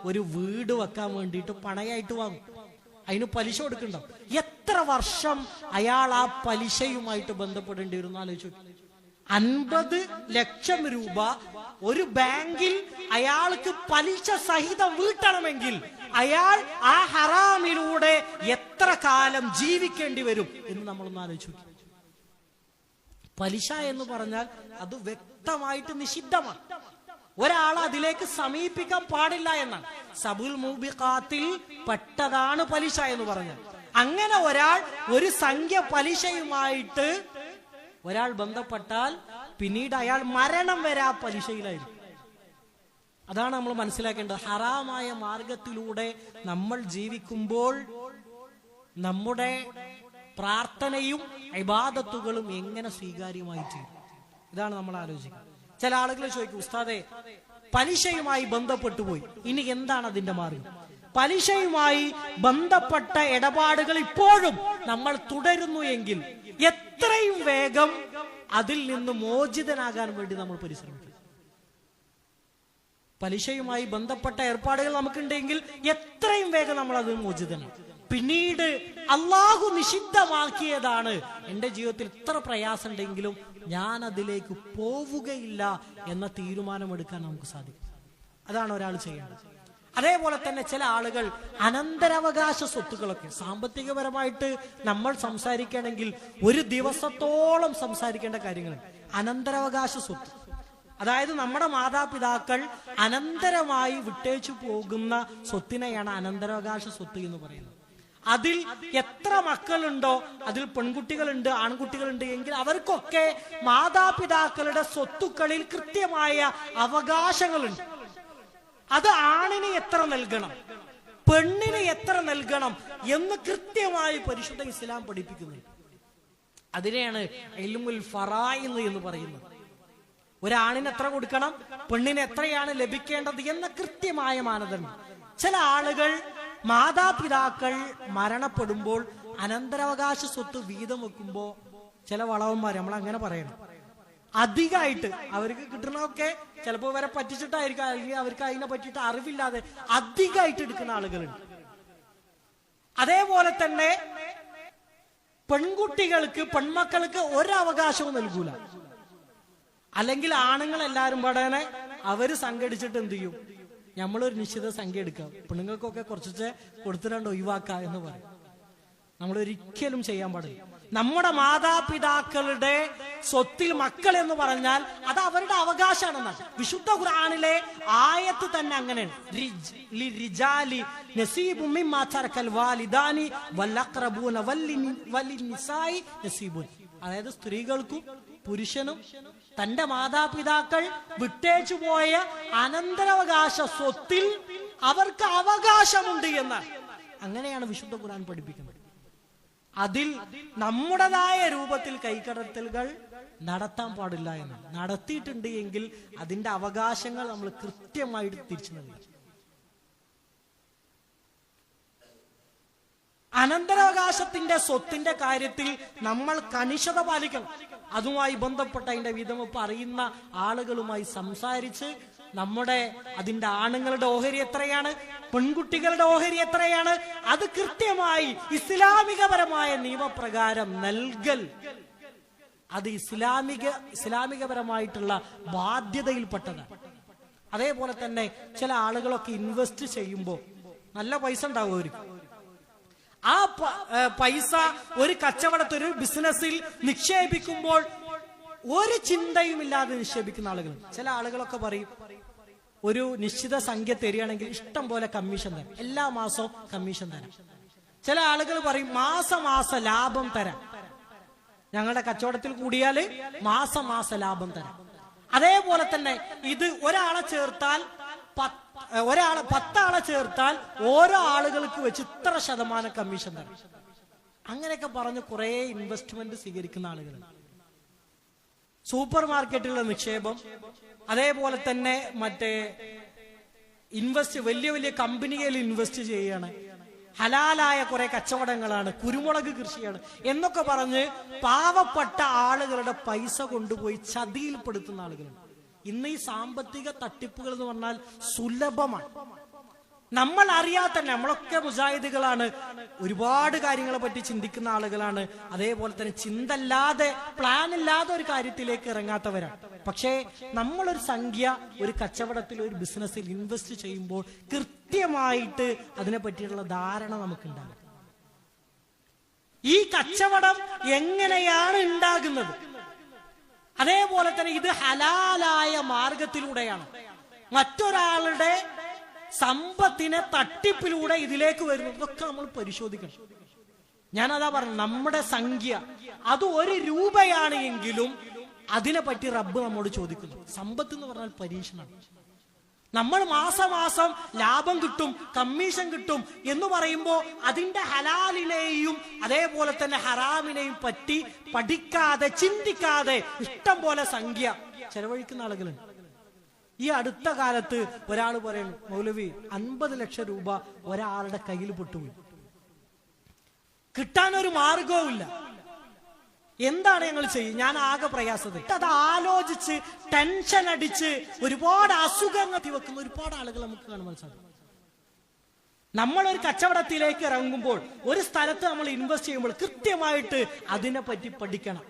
ഒരു വീട് വെക്കാൻ വേണ്ടിയിട്ട് പണയായിട്ട് വാങ്ങും. അതിന് പലിശ കൊടുക്കണ്ടാവും. എത്ര വർഷം അയാൾ ആ പലിശയുമായിട്ട് ബന്ധപ്പെടേണ്ടി വരും ആലോചിച്ചു. 50 ലക്ഷം രൂപ ഒരു ബാങ്കിൽ അയാൾക്ക് പലിശ സഹിതം വീട്ടണമെങ്കിൽ അയാൾ ആ ഹറാമിലൂടെ എത്ര കാലം ജീവിക്കേണ്ടി വരും എന്ന് നമ്മളൊന്ന് ആലോചിച്ചു. പലിശ എന്ന് പറഞ്ഞാൽ അത് വ്യക്തമായിട്ട് നിഷിദ്ധമാണ്. ഒരാൾ അതിലേക്ക് സമീപിക്കാൻ പാടില്ല എന്നാണ്. സബുൽ മൂബിഖാത്തിൽ പെട്ടതാണ് പലിശ എന്ന് പറഞ്ഞാൽ. അങ്ങനെ ഒരാൾ ഒരു സംഖ്യ പലിശയുമായിട്ട് ഒരാൾ ബന്ധപ്പെട്ടാൽ പിന്നീട് അയാൾ മരണം വരെ ആ പലിശയിലായിരിക്കും. അതാണ് നമ്മൾ മനസ്സിലാക്കേണ്ടത്. ഹറാമായ മാർഗത്തിലൂടെ നമ്മൾ ജീവിക്കുമ്പോൾ നമ്മുടെ പ്രാർത്ഥനയും ഇബാദത്തുകളും എങ്ങനെ സ്വീകാര്യമായി ചെയ്യും? ഇതാണ് നമ്മൾ ആലോചിക്കുന്നത്. ചില ആളുകൾ ചോദിക്കും, ഉസ്താദേ പലിശയുമായി ബന്ധപ്പെട്ടു പോയി, ഇനി എന്താണ് അതിന്റെ മാർഗം? പലിശയുമായി ബന്ധപ്പെട്ട ഇടപാടുകൾ ഇപ്പോഴും നമ്മൾ തുടരുന്നു എങ്കിൽ എത്രയും വേഗം അതിൽ നിന്ന് മോചിതനാകാൻ വേണ്ടി നമ്മൾ പരിശ്രമിക്കും. പലിശയുമായി ബന്ധപ്പെട്ട ഏർപ്പാടുകൾ നമുക്കുണ്ടെങ്കിൽ എത്രയും വേഗം നമ്മൾ അത് മോചിതനാണ്. പിന്നീട് അള്ളാഹു നിഷിദ്ധമാക്കിയതാണ്, എന്റെ ജീവിതത്തിൽ ഇത്ര പ്രയാസം ഉണ്ടെങ്കിലും ഞാൻ അതിലേക്ക് പോവുകയില്ല എന്ന തീരുമാനമെടുക്കാൻ നമുക്ക് സാധിക്കും. അതാണ് ഒരാൾ ചെയ്യേണ്ടത്. അതേപോലെ തന്നെ ചില ആളുകൾ അനന്തരാവകാശ സ്വത്തുക്കളൊക്കെ, സാമ്പത്തികപരമായിട്ട് നമ്മൾ സംസാരിക്കുകയാണെങ്കിൽ ഒരു ദിവസത്തോളം സംസാരിക്കേണ്ട കാര്യങ്ങൾ. അനന്തരാവകാശ സ്വത്ത്, അതായത് നമ്മുടെ മാതാപിതാക്കൾ അനന്തരമായി വിട്ടേച്ചു പോകുന്ന സ്വത്തിനെയാണ് അനന്തരാവകാശ സ്വത്ത് എന്ന് പറയുന്നത്. അതിൽ എത്ര മക്കളുണ്ടോ, അതിൽ പെൺകുട്ടികളുണ്ട് ആൺകുട്ടികളുണ്ട് എങ്കിൽ അവർക്കൊക്കെ മാതാപിതാക്കളുടെ സ്വത്തുക്കളിൽ കൃത്യമായ അവകാശങ്ങളുണ്ട്. അത് ആണിന് എത്ര നൽകണം, പെണ്ണിന് എത്ര നൽകണം എന്ന് കൃത്യമായി പരിശുദ്ധ ഇസ്ലാം പഠിപ്പിക്കുന്നുണ്ട്. അതിനെയാണ് ഇൽമുൽ ഫറായിദ് എന്ന് പറയുന്നത്. ഒരാണിന് എത്ര കൊടുക്കണം, പെണ്ണിന് എത്രയാണ് ലഭിക്കേണ്ടത് എന്ന കൃത്യമായ മാനദണ്ഡം. ചില ആളുകൾ മാതാപിതാക്കൾ മരണപ്പെടുമ്പോൾ അനന്തരാവകാശ സ്വത്ത് വീതം വെക്കുമ്പോ ചില വളവന്മാർ, നമ്മൾ അങ്ങനെ പറയണം, അധികമായിട്ട് അവർക്ക് കിട്ടണമൊക്കെ ചിലപ്പോൾ വരെ പറ്റിച്ചിട്ടായിരിക്കും, അല്ലെങ്കിൽ അവർക്ക് അതിനെ പറ്റിയിട്ട് അറിവില്ലാതെ അധികമായിട്ട് എടുക്കുന്ന ആളുകളുണ്ട്. അതേപോലെ തന്നെ പെൺകുട്ടികൾക്ക്, പെൺമക്കൾക്ക് ഒരവകാശവും നൽകൂല. അല്ലെങ്കിൽ ആണുങ്ങൾ എല്ലാരും പടനെ അവര് സംഘടിച്ചിട്ട് എന്ത് ചെയ്യും, നമ്മളൊരു നിശ്ചിത സംഖ്യ എടുക്കാം, പെണ്ണുങ്ങൾക്കൊക്കെ കുറച്ച് കൊടുത്തിട്ടുണ്ട് ഒഴിവാക്കുക എന്ന് പറയും. നമ്മളൊരിക്കലും ചെയ്യാൻ പാടില്ല. നമ്മുടെ മാതാപിതാക്കളുടെ സ്വത്തിൽ മക്കൾ എന്ന് പറഞ്ഞാൽ അത് അവരുടെ അവകാശമാണെന്നാണ്. വിശുദ്ധ ഖുർആനിലെ ആയത്ത് തന്നെ അങ്ങനെയാണ്. അതായത് സ്ത്രീകൾക്കും പുരുഷനും തന്റെ മാതാപിതാക്കൾ വിട്ടേച്ചു പോയ അനന്തരാവകാശ സ്വത്തിൽ അവർക്ക് അവകാശമുണ്ട് എന്നാണ്. അങ്ങനെയാണ് വിശുദ്ധ ഖുർആൻ പഠിപ്പിക്കുന്നത്. അതിൽ നമ്മുടേതായ രൂപത്തിൽ കൈകടത്തലുകൾ നടത്താൻ പാടില്ല എന്നാണ്. നടത്തിയിട്ടുണ്ട് എങ്കിൽ അതിന്റെ അവകാശങ്ങൾ നമ്മൾ കൃത്യമായിട്ട് തിരിച്ചു നൽകണം. അനന്തരാവകാശത്തിന്റെ സ്വത്തിന്റെ കാര്യത്തിൽ നമ്മൾ കണിശത പാലിക്കണം. അതുമായി ബന്ധപ്പെട്ട അതിന്റെ വിധമൊപ്പം അറിയുന്ന ആളുകളുമായി സംസാരിച്ച് നമ്മുടെ അതിന്റെ ആണുങ്ങളുടെ ഓഹരി എത്രയാണ്, പെൺകുട്ടികളുടെ ഓഹരി എത്രയാണ്, അത് കൃത്യമായി ഇസ്ലാമികപരമായ നിയമപ്രകാരം നൽകൽ, അത് ഇസ്ലാമികപരമായിട്ടുള്ള ബാധ്യതയിൽപ്പെട്ടതാണ്. അതേപോലെ തന്നെ ചില ആളുകളൊക്കെ ഇൻവെസ്റ്റ് ചെയ്യുമ്പോൾ നല്ല പൈസ ഉണ്ടാവും അവർക്ക്. ആ പൈസ ഒരു കച്ചവടത്തിൽ, ഒരു ബിസിനസ്സിൽ നിക്ഷേപിക്കുമ്പോൾ ഒരു ചിന്തയുമില്ലാതെ നിക്ഷേപിക്കുന്ന ആളുകൾ. ചില ആളുകളൊക്കെ പറയും, ഒരു നിശ്ചിത സംഖ്യ തരികയാണെങ്കിൽ ഇഷ്ടം പോലെ കമ്മീഷൻ തരാം, എല്ലാ മാസവും കമ്മീഷൻ തരാം. ചില ആളുകൾ പറയും മാസ ലാഭം തരാം, ഞങ്ങളുടെ കച്ചവടത്തിൽ കൂടിയാല് മാസ ലാഭം തരാം. അതേപോലെ തന്നെ ഇത് ഒരാളെ ചേർത്താൽ 10 ആളെ ചേർത്താൽ ഓരോ ആളുകൾക്ക് വെച്ച് ഇത്ര ശതമാനം കമ്മീഷൻ തരാം. അങ്ങനെയൊക്കെ പറഞ്ഞ് കുറെ ഇൻവെസ്റ്റ്മെന്റ് സ്വീകരിക്കുന്ന ആളുകളുണ്ട്. സൂപ്പർ മാർക്കറ്റിലുള്ള നിക്ഷേപം, അതേപോലെ തന്നെ മറ്റേ വലിയ വലിയ കമ്പനികളിൽ ഇൻവെസ്റ്റ് ചെയ്യാണ്, ഹലാലായ കുറെ കച്ചവടങ്ങളാണ്, കുരുമുളക് കൃഷിയാണ് എന്നൊക്കെ പറഞ്ഞ് പാവപ്പെട്ട ആളുകളുടെ പൈസ കൊണ്ടുപോയി ചതിയിൽപ്പെടുത്തുന്ന ആളുകളുണ്ട്. ഇന്ന് ഈ സാമ്പത്തിക തട്ടിപ്പുകൾ എന്ന് പറഞ്ഞാൽ സുലഭമാണ്. നമ്മൾ അറിയാത്ത തന്നെ, നമ്മളൊക്കെ മുജാഹിദുകളാണ്, ഒരുപാട് കാര്യങ്ങളെ പറ്റി ചിന്തിക്കുന്ന ആളുകളാണ്. അതേപോലെ തന്നെ ചിന്തല്ലാതെ, പ്ലാൻ ഇല്ലാതെ ഒരു കാര്യത്തിലേക്ക് ഇറങ്ങാത്തവരാണ്. പക്ഷേ നമ്മളൊരു സംഖ്യ ഒരു കച്ചവടത്തിൽ, ഒരു ബിസിനസ്സിൽ ഇൻവെസ്റ്റ് ചെയ്യുമ്പോൾ കൃത്യമായിട്ട് അതിനെ പറ്റിയുള്ള ധാരണ നമുക്കുണ്ടാകും. ഈ കച്ചവടം എങ്ങനെയാണ് ഉണ്ടാകുന്നത്, അതേപോലെ തന്നെ ഇത് ഹലാലായ മാർഗത്തിലൂടെയാണ്, മറ്റൊരാളുടെ സമ്പത്തിനെ തട്ടിപ്പിലൂടെ ഇതിലേക്ക് വരുന്നത്, ഇതൊക്കെ നമ്മൾ പരിശോധിക്കണം. ഞാനതാ പറഞ്ഞു, നമ്മുടെ സംഖ്യ അത് 1 രൂപയാണ് എങ്കിലും അതിനെപ്പറ്റി റബ്ബ് നമ്മോട് ചോദിക്കുന്നു. സമ്പത്ത് എന്ന് പറഞ്ഞാൽ പരീക്ഷണമാണ്. നമ്മൾ മാസം ലാഭം കിട്ടും, കമ്മീഷൻ കിട്ടും എന്ന് പറയുമ്പോൾ അതിന്റെ ഹലാലിനെയും അതേപോലെ തന്നെ ഹറാമിനെയും പറ്റി പഠിക്കാതെ, ചിന്തിക്കാതെ ഇഷ്ടം പോലെ സംഖ്യ ചെലവഴിക്കുന്ന ആളുകളുണ്ട്. ഈ അടുത്ത കാലത്ത് ഒരാൾ പറയുന്നു, മൗലവി 50 ലക്ഷം രൂപ ഒരാളുടെ കയ്യിൽ പെട്ടുപോയി, കിട്ടാനൊരു മാർഗവും ഇല്ല, എന്താണ് ഞങ്ങൾ ചെയ്യും? ഞാൻ ആകെ പ്രയാസത. അത് ആലോചിച്ച് ടെൻഷൻ അടിച്ച് ഒരുപാട് അസുഖങ്ങൾ വെക്കുന്ന ഒരുപാട് ആളുകൾ നമുക്ക് കാണാൻ മനസ്സിലാക്കും. നമ്മളൊരു കച്ചവടത്തിലേക്ക് ഇറങ്ങുമ്പോൾ, ഒരു സ്ഥലത്ത് നമ്മൾ ഇൻവെസ്റ്റ് ചെയ്യുമ്പോൾ കൃത്യമായിട്ട് അതിനെപ്പറ്റി പഠിക്കണം.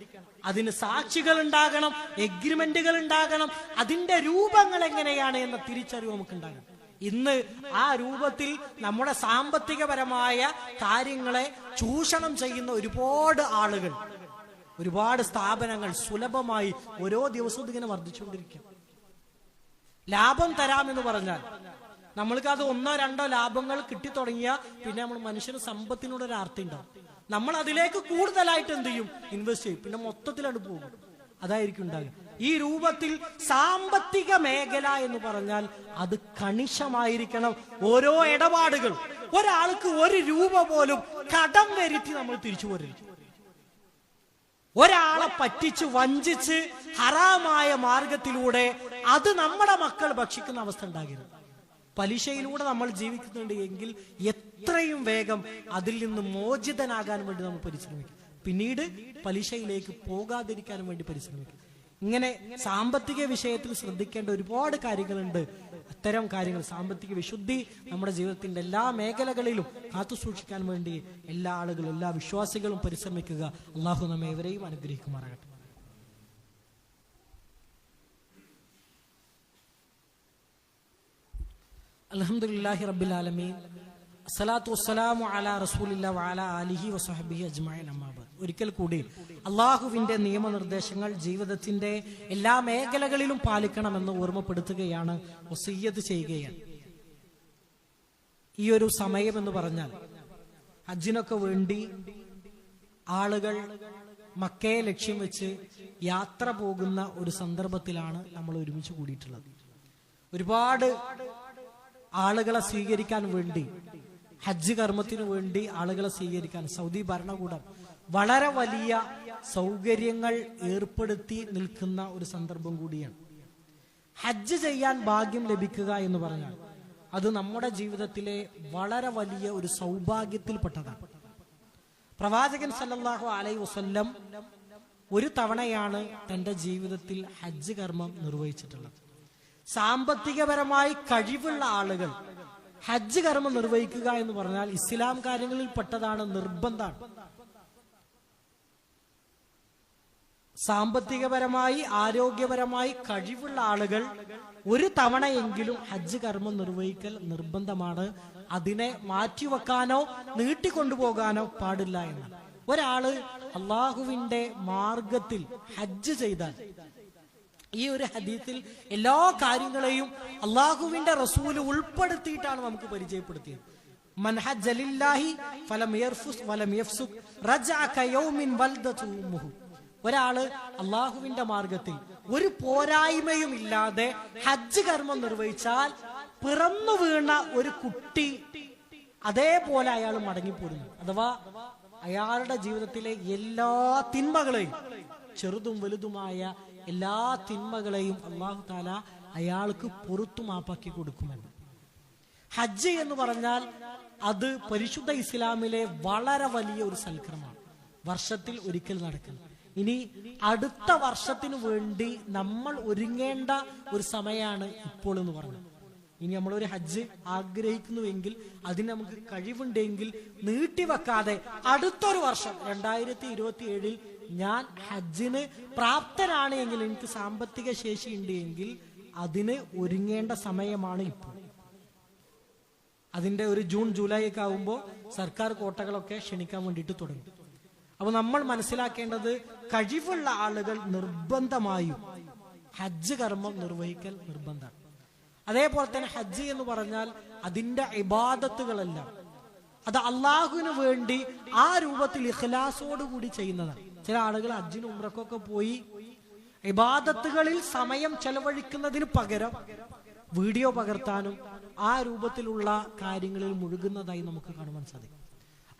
അതിന് സാക്ഷികൾ ഉണ്ടാകണം, എഗ്രിമെന്റുകൾ ഉണ്ടാകണം, അതിന്റെ രൂപങ്ങൾ എങ്ങനെയാണ് എന്ന തിരിച്ചറിവ് നമുക്ക് ഉണ്ടാകണം. ഇന്ന് ആ രൂപത്തിൽ നമ്മുടെ സാമ്പത്തികപരമായ കാര്യങ്ങളെ ചൂഷണം ചെയ്യുന്ന ഒരുപാട് ആളുകൾ, ഒരുപാട് സ്ഥാപനങ്ങൾ സുലഭമായി ഓരോ ദിവസവും ഇങ്ങനെ വർദ്ധിച്ചുകൊണ്ടിരിക്കും. ലാഭം തരാമെന്ന് പറഞ്ഞാൽ നമ്മൾക്ക് അത് 1-2 ലാഭങ്ങൾ കിട്ടിത്തുടങ്ങിയാൽ പിന്നെ നമ്മൾ മനുഷ്യന് സമ്പത്തിനോട് ഒരു ആർത്തി ഉണ്ടാവും. നമ്മൾ അതിലേക്ക് കൂടുതലായിട്ട് എന്ത് ചെയ്യും? ഇൻവെസ്റ്റ് ചെയ്യും. പിന്നെ മൊത്തത്തിലാണ് പോകും. അതായിരിക്കും ഉണ്ടാകുക. ഈ രൂപത്തിൽ സാമ്പത്തിക മേഖല എന്ന് പറഞ്ഞാൽ അത് കണിശമായിരിക്കണം. ഓരോ ഇടപാടുകൾ, ഒരാൾക്ക് 1 രൂപ പോലും കടം വരുത്തി നമ്മൾ തിരിച്ചു പോരരുത്. ഒരാളെ പറ്റിച്ച് വഞ്ചിച്ച് ഹറാമായ മാർഗത്തിലൂടെ അത് നമ്മുടെ മക്കൾ ഭക്ഷിക്കുന്ന അവസ്ഥ ഉണ്ടാകരുത്. പലിശയിലൂടെ നമ്മൾ ജീവിക്കുന്നുണ്ട് എങ്കിൽ എത്രയും വേഗം അതിൽ നിന്ന് മോചിതനാകാൻ വേണ്ടി നമ്മൾ പരിശ്രമിക്കും. പിന്നീട് പലിശയിലേക്ക് പോകാതിരിക്കാൻ വേണ്ടി പരിശ്രമിക്കും. ഇങ്ങനെ സാമ്പത്തിക വിഷയത്തിൽ ശ്രദ്ധിക്കേണ്ട ഒരുപാട് കാര്യങ്ങളുണ്ട്. അത്തരം കാര്യങ്ങൾ, സാമ്പത്തിക വിശുദ്ധി നമ്മുടെ ജീവിതത്തിന്റെ എല്ലാ മേഖലകളിലും കാത്തു സൂക്ഷിക്കാൻ വേണ്ടി എല്ലാ ആളുകളും, എല്ലാ വിശ്വാസികളും പരിശ്രമിക്കുക. അള്ളാഹു നമ്മെ ഏവരെയും അനുഗ്രഹിക്കുമാറാകട്ടെ. അൽഹംദുലില്ലാഹി റബ്ബിൽ ആലമീൻ, അസ്സലാത്തു വസ്സലാമു അലാ റസൂലില്ലാഹി വഅലാ ആലിഹി വസഹ്ബിഹി അജ്മഈൻ. അമ്മാ ബഅദ്. ഒരിക്കൽ കൂടി അള്ളാഹുവിന്റെ നിയമനിർദ്ദേശങ്ങൾ ജീവിതത്തിന്റെ എല്ലാ മേഖലകളിലും പാലിക്കണമെന്ന് ഓർമ്മപ്പെടുത്തുകയാണ്, വസിയ്യത്ത് ചെയ്യുകയാണ്. ഈ ഒരു സമയം എന്ന് പറഞ്ഞാൽ ഹജ്ജിനൊക്കെ വേണ്ടി ആളുകൾ മക്കയെ ലക്ഷ്യം വെച്ച് യാത്ര പോകുന്ന ഒരു സന്ദർഭത്തിലാണ് നമ്മൾ ഒരുമിച്ച് കൂടിയിട്ടുള്ളത്. ഒരുപാട് ആളുകളെ സ്വീകരിക്കാൻ വേണ്ടി, ഹജ്ജ് കർമ്മത്തിനു വേണ്ടി ആളുകളെ സ്വീകരിക്കാൻ സൗദി ഭരണകൂടം വളരെ വലിയ സൗകര്യങ്ങൾ ഏർപ്പെടുത്തി നിൽക്കുന്ന ഒരു സന്ദർഭം കൂടിയാണ്. ഹജ്ജ് ചെയ്യാൻ ഭാഗ്യം ലഭിക്കുക എന്ന് പറഞ്ഞാൽ അത് നമ്മുടെ ജീവിതത്തിലെ വളരെ വലിയ ഒരു സൗഭാഗ്യത്തിൽപ്പെട്ടതാണ്. പ്രവാചകൻ സല്ലല്ലാഹു അലൈഹി വസല്ലം ഒരു തവണയാണ് തന്റെ ജീവിതത്തിൽ ഹജ്ജ് കർമ്മം നിർവഹിച്ചിട്ടുള്ളത്. സാമ്പത്തികപരമായി കഴിവുള്ള ആളുകൾ ഹജ്ജ് കർമ്മം നിർവഹിക്കുക എന്ന് പറഞ്ഞാൽ ഇസ്ലാം കാര്യങ്ങളിൽ പെട്ടതാണ്, നിർബന്ധമാണ്. സാമ്പത്തികപരമായി ആരോഗ്യപരമായി കഴിവുള്ള ആളുകൾ ഒരു തവണയെങ്കിലും ഹജ്ജ് കർമ്മം നിർവഹിക്കൽ നിർബന്ധമാണ്. അതിനെ മാറ്റിവെക്കാനോ നീട്ടിക്കൊണ്ടുപോകാനോ പാടില്ല എന്ന്. ഒരാള് അള്ളാഹുവിന്റെ മാർഗത്തിൽ ഹജ്ജ് ചെയ്താൽ, ഈ ഒരു ഹദീസിൽ എല്ലാ കാര്യങ്ങളെയും അള്ളാഹുവിന്റെ റസൂൽ ഉൾപ്പെടുത്തിയിട്ടാണ് നമുക്ക് പരിചയപ്പെടുത്തിയത്. മൻ ഹജ്ജ ലില്ലാഹി ഫലം യർഫുസ് വലം യഫ്സുഖ് റജഅ കയൗമിൻ വൽദതു ഉമ്മുഹു. ഒരാള് അള്ളാഹുവിന്റെ മാർഗത്തിൽ ഒരു പോരായ്മയും ഇല്ലാതെ ഹജ്ജ് കർമ്മം നിർവഹിച്ചാൽ പിറന്നു വീണ ഒരു കുട്ടി അതേപോലെ അയാൾ മടങ്ങിപ്പോരുന്നു. അഥവാ അയാളുടെ ജീവിതത്തിലെ എല്ലാ തിന്മകളെയും, ചെറുതും വലുതുമായ എല്ലാ തിന്മകളെയും അല്ലാഹു തആല അയാൾക്ക് പുറത്തു മാപ്പാക്കി കൊടുക്കുമെന്ന്. ഹജ്ജ് എന്ന് പറഞ്ഞാൽ അത് പരിശുദ്ധ ഇസ്ലാമിലെ വളരെ വലിയ ഒരു സൽക്രമമാണ്. വർഷത്തിൽ ഒരിക്കൽ നടക്കുന്നത്. ഇനി അടുത്ത വർഷത്തിനു വേണ്ടി നമ്മൾ ഒരുങ്ങേണ്ട ഒരു സമയമാണ് ഇപ്പോൾ എന്ന് പറഞ്ഞത്. ഇനി നമ്മളൊരു ഹജ്ജ് ആഗ്രഹിക്കുന്നുവെങ്കിൽ, അതിന് നമുക്ക് കഴിവുണ്ടെങ്കിൽ നീട്ടിവെക്കാതെ അടുത്തൊരു വർഷം 2027 ഞാൻ ഹജ്ജിന് പ്രാപ്തനാണ് എങ്കിൽ, എനിക്ക് സാമ്പത്തിക ശേഷി ഉണ്ട് എങ്കിൽ അതിന് ഒരുങ്ങേണ്ട സമയമാണ് ഇപ്പോൾ. അതിന്റെ ഒരു ജൂൺ ജൂലൈ ഒക്കെ ആകുമ്പോൾ സർക്കാർ കോട്ടകളൊക്കെ ക്ഷണിക്കാൻ വേണ്ടിയിട്ട് തുടങ്ങും. അപ്പൊ നമ്മൾ മനസ്സിലാക്കേണ്ടത്, കഴിവുള്ള ആളുകൾ നിർബന്ധമായും ഹജ്ജ് കർമ്മം നിർവഹിക്കൽ നിർബന്ധമാണ്. അതേപോലെ തന്നെ ഹജ്ജ് എന്ന് പറഞ്ഞാൽ അതിന്റെ ഇബാദത്തുകളെല്ലാം അത് അള്ളാഹുവിന് വേണ്ടി ആ രൂപത്തിൽ ഇഖ്ലാസോടുകൂടി ചെയ്യുന്നതാണ്. ചില ആളുകൾ ഹജ്ജിനും ഉംറക്കൊക്കെ പോയി ഇബാദത്തുകളിൽ സമയം ചെലവഴിക്കുന്നതിന് പകരം വീഡിയോ പകർത്താനും ആ രൂപത്തിലുള്ള കാര്യങ്ങളിൽ മുഴുകുന്നതായി നമുക്ക് കാണുവാൻ സാധിക്കും.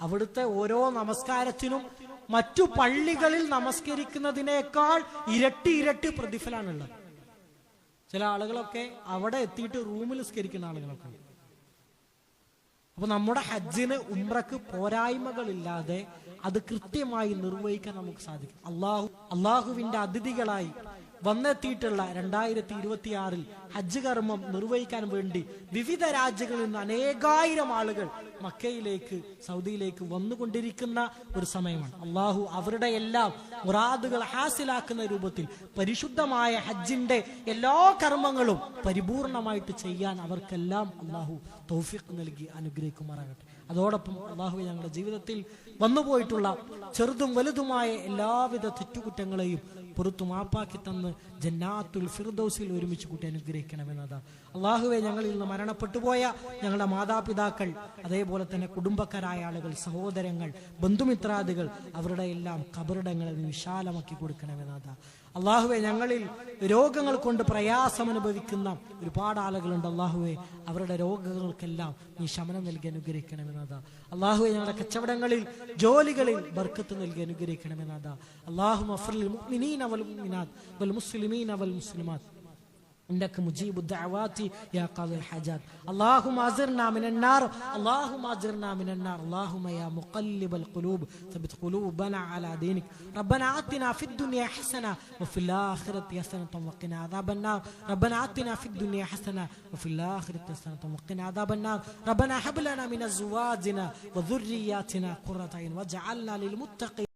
അവിടുത്തെ ഓരോ നമസ്കാരത്തിനും മറ്റു പള്ളികളിൽ നമസ്കരിക്കുന്നതിനേക്കാൾ ഇരട്ടി പ്രതിഫലമാണുള്ളത്. ചില ആളുകളൊക്കെ അവിടെ എത്തിയിട്ട് റൂമിൽ നിസ്കരിക്കുന്ന ആളുകളൊക്കെ. അപ്പൊ നമ്മുടെ ഹജ്ജിന് ഉംറക്ക് പോരായ്മകളില്ലാതെ അത് കൃത്യമായി നിർവഹിക്കാൻ നമുക്ക് സാധിക്കും. അള്ളാഹുവിന്റെ അതിഥികളായി വന്നെത്തിയിട്ടുള്ള 2026 ഹജ്ജ് കർമ്മം നിർവഹിക്കാൻ വേണ്ടി വിവിധ രാജ്യങ്ങളിൽ നിന്ന് അനേകായിരം ആളുകൾ മക്കയിലേക്ക്, സൗദിയിലേക്ക് വന്നുകൊണ്ടിരിക്കുന്ന ഒരു സമയമാണ്. അള്ളാഹു അവരുടെ എല്ലാം മുറാദുകൾ ഹാസിലാക്കുന്ന രൂപത്തിൽ പരിശുദ്ധമായ ഹജ്ജിന്റെ എല്ലാ കർമ്മങ്ങളും പരിപൂർണമായിട്ട് ചെയ്യാൻ അവർക്കെല്ലാം അള്ളാഹു തൗഫീഖ് നൽകി അനുഗ്രഹിക്കുമാറാകട്ടെ. അതോടൊപ്പം അള്ളാഹു ഞങ്ങളുടെ ജീവിതത്തിൽ വന്നുപോയിട്ടുള്ള ചെറുതും വലുതുമായ എല്ലാവിധ തെറ്റുകുറ്റങ്ങളെയും പുറത്തു മാപ്പാക്കി തന്ന് ജന്നാത്തുൽ ഫിർദൗസിൽ ഒരുമിച്ച് കൂട്ടി അനുഗ്രഹിക്കണമെന്നതാണ്. അള്ളാഹുവെ, ഞങ്ങളിൽ നിന്ന് മരണപ്പെട്ടുപോയ ഞങ്ങളുടെ മാതാപിതാക്കൾ, അതേപോലെ തന്നെ കുടുംബക്കാരായ ആളുകൾ, സഹോദരങ്ങൾ, ബന്ധുമിത്രാദികൾ, അവരുടെ എല്ലാം ഖബറിടങ്ങളെ വിശാലമാക്കി കൊടുക്കണമെന്നതാണ്. അള്ളാഹുവെ, ഞങ്ങളിൽ രോഗങ്ങൾ കൊണ്ട് പ്രയാസം അനുഭവിക്കുന്ന ഒരുപാട് ആളുകളുണ്ട്. അള്ളാഹുവെ, അവരുടെ രോഗങ്ങൾക്കെല്ലാം നീ ശമനം നൽകി അനുഗ്രഹിക്കണമെന്നാഥ. അള്ളാഹുവെ, ഞങ്ങളുടെ കച്ചവടങ്ങളിൽ, ജോലികളിൽ ബർക്കത്ത് നൽകി അനുഗ്രഹിക്കണമെന്നാഥ. അല്ലാഹുമ്മ ഗ്ഫിർ മുഅ്മിനീന വൽ മുഅ്മിനാത്ത് വൽ മുസ്ലിമീന വൽ മുസ്ലിമാത്ത് إنك مجيب الدعوات يا قاضي الحاجات. اللهم أجرنا من النار، اللهم أجرنا من النار. اللهم يا مقلب القلوب ثبت قلوبنا على دينك. ربنا آتنا في الدنيا حسنة وفي الآخرة حسنة وقنا عذاب النار. ربنا آتنا في الدنيا حسنة وفي الآخرة حسنة وقنا عذاب النار. ربنا هب لنا من أزواجنا وذرياتنا قرة عين واجعلنا للمتقين